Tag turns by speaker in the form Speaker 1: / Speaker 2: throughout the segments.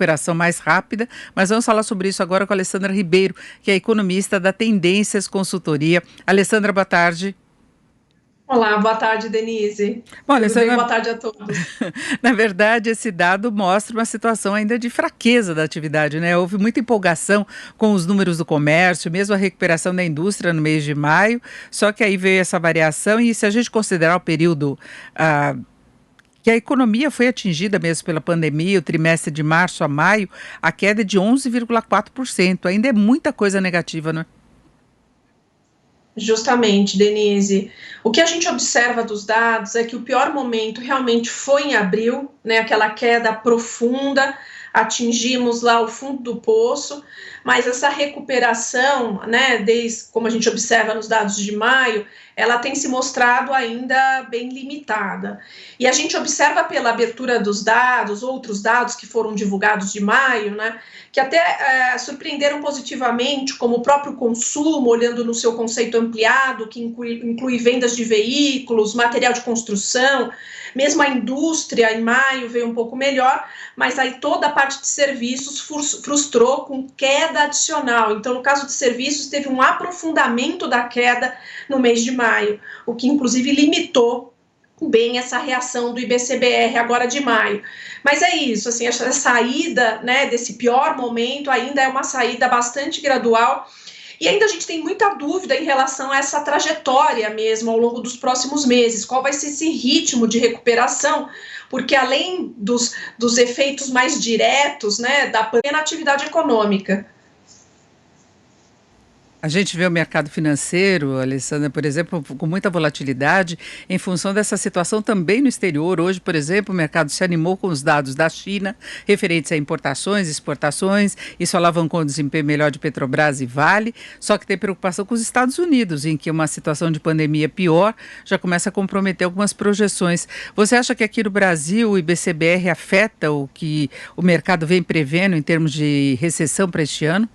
Speaker 1: recuperação mais rápida, mas vamos falar sobre isso agora com a Alessandra Ribeiro, que é economista da Tendências Consultoria. Alessandra, boa tarde.
Speaker 2: Olá, boa tarde, Denise.
Speaker 1: Bom,
Speaker 2: Tudo bem?
Speaker 1: Alessandra,
Speaker 2: Boa tarde a todos.
Speaker 1: na verdade, esse dado mostra uma situação ainda de fraqueza da atividade, né? Houve muita empolgação com os números do comércio, mesmo a recuperação da indústria no mês de maio, só que aí veio essa variação e se a gente considerar o período que a economia foi atingida mesmo pela pandemia, o trimestre de março a maio, a queda é de 11,4%. Ainda é muita coisa negativa, não é?
Speaker 2: Justamente, Denise. O que a gente observa dos dados é que o pior momento realmente foi em abril, né? Aquela queda profunda, atingimos lá o fundo do poço, mas essa recuperação, né, desde como a gente observa nos dados de maio, ela tem se mostrado ainda bem limitada. E a gente observa pela abertura dos dados, outros dados que foram divulgados de maio, né, que até surpreenderam positivamente, como o próprio consumo, olhando no seu conceito ampliado, que inclui vendas de veículos, material de construção, mesmo a indústria em maio veio um pouco melhor, mas aí toda a parte de serviços frustrou com queda adicional. Então, no caso de serviços, teve um aprofundamento da queda no mês de maio, o que inclusive limitou bem essa reação do IBCBR agora de maio. Mas é isso, assim, essa saída, né, desse pior momento ainda é uma saída bastante gradual. E ainda a gente tem muita dúvida em relação a essa trajetória mesmo ao longo dos próximos meses, qual vai ser esse ritmo de recuperação, porque além dos efeitos mais diretos, né, da pandemia na atividade econômica.
Speaker 1: A gente vê o mercado financeiro, Alessandra, por exemplo, com muita volatilidade em função dessa situação também no exterior. Hoje, por exemplo, o mercado se animou com os dados da China referentes a importações, exportações. Isso alavancou o desempenho melhor de Petrobras e Vale. Só que tem preocupação com os Estados Unidos, em que uma situação de pandemia pior já começa a comprometer algumas projeções. Você acha que aqui no Brasil o IBCBR afeta o que o mercado vem prevendo em termos de recessão para este ano?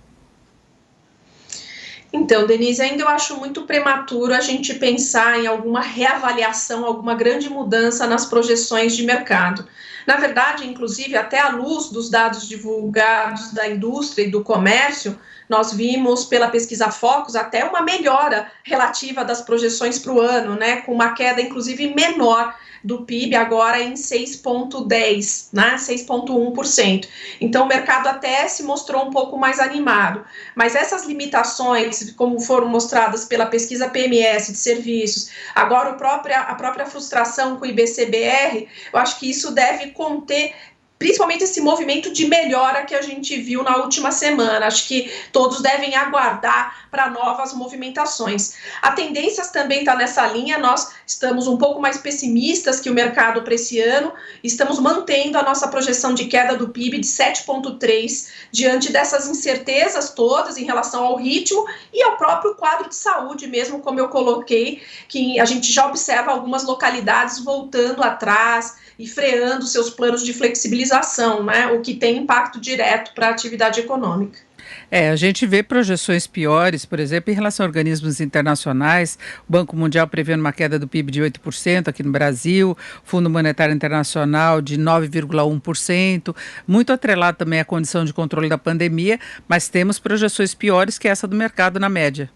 Speaker 2: Então, Denise, ainda eu acho muito prematuro a gente pensar em alguma reavaliação, alguma grande mudança nas projeções de mercado. Na verdade, inclusive, até à luz dos dados divulgados da indústria e do comércio, nós vimos pela pesquisa Focus até uma melhora relativa das projeções para o ano, né, com uma queda, inclusive, menor do PIB agora em 6,10%, né, 6,1%. Então, o mercado até se mostrou um pouco mais animado. Mas essas limitações, como foram mostradas pela pesquisa PMS de serviços, agora a própria frustração com o IBCBR, eu acho que isso deve conter principalmente esse movimento de melhora que a gente viu na última semana. Acho que todos devem aguardar para novas movimentações. A Tendências também está nessa linha, nós estamos um pouco mais pessimistas que o mercado para esse ano, estamos mantendo a nossa projeção de queda do PIB de 7,3%, diante dessas incertezas todas em relação ao ritmo e ao próprio quadro de saúde mesmo, como eu coloquei, que a gente já observa algumas localidades voltando atrás e freando seus planos de flexibilização, né, o que tem impacto direto para a atividade econômica.
Speaker 1: A gente vê projeções piores, por exemplo, em relação a organismos internacionais. O Banco Mundial prevendo uma queda do PIB de 8% aqui no Brasil, o Fundo Monetário Internacional de 9,1%, muito atrelado também à condição de controle da pandemia, mas temos projeções piores que essa do mercado na média.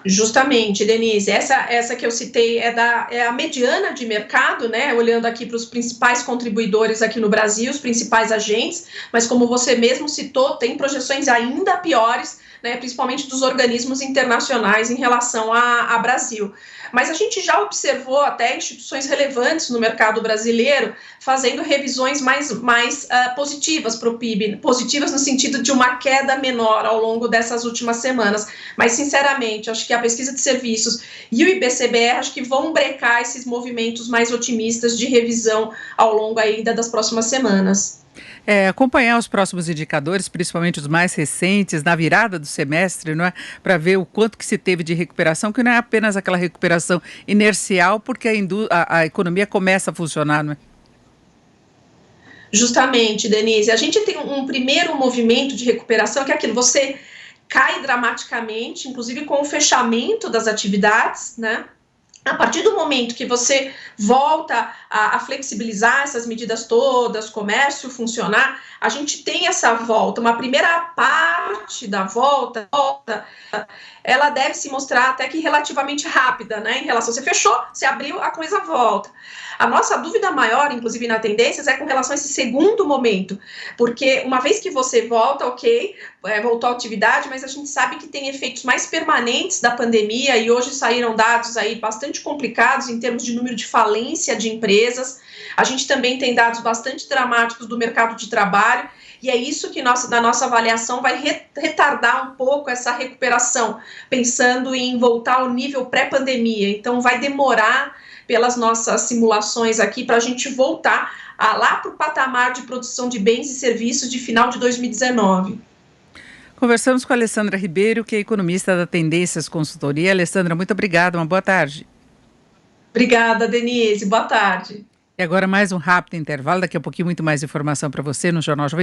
Speaker 2: Justamente, Denise, essa que eu citei é a mediana de mercado, né? Olhando aqui para os principais contribuidores aqui no Brasil, os principais agentes, mas como você mesmo citou, tem projeções ainda piores, né? Principalmente dos organismos internacionais em relação a Brasil. Mas a gente já observou até instituições relevantes no mercado brasileiro fazendo revisões mais positivas para o PIB, positivas no sentido de uma queda menor ao longo dessas últimas semanas. Mas, sinceramente, acho que a pesquisa de serviços e o IBCBR acho que vão brecar esses movimentos mais otimistas de revisão ao longo ainda das próximas semanas.
Speaker 1: Acompanhar os próximos indicadores, principalmente os mais recentes, na virada do semestre, não é? Para ver o quanto que se teve de recuperação, que não é apenas aquela recuperação inercial, porque a economia começa a funcionar, não é?
Speaker 2: Justamente, Denise, a gente tem um primeiro movimento de recuperação, que é aquilo, você cai dramaticamente, inclusive com o fechamento das atividades, né? A partir do momento que você volta a flexibilizar essas medidas todas, comércio funcionar, a gente tem essa volta. Uma primeira parte da volta, ela deve se mostrar até que relativamente rápida, né? Em relação, você fechou, você abriu, a coisa volta. A nossa dúvida maior, inclusive na tendências, é com relação a esse segundo momento, porque uma vez que você volta, ok, voltou à atividade, mas a gente sabe que tem efeitos mais permanentes da pandemia, e hoje saíram dados aí bastante complicados em termos de número de falência de empresas. A gente também tem dados bastante dramáticos do mercado de trabalho, e é isso que na nossa avaliação vai retardar um pouco essa recuperação, pensando em voltar ao nível pré-pandemia. Então vai demorar, pelas nossas simulações aqui, para a gente voltar lá para o patamar de produção de bens e serviços de final de 2019.
Speaker 1: Conversamos com a Alessandra Ribeiro, que é economista da Tendências Consultoria. Alessandra, muito obrigada, uma boa tarde.
Speaker 2: Obrigada, Denise, boa tarde.
Speaker 1: E agora mais um rápido intervalo, daqui a pouquinho muito mais informação para você no Jornal Jovem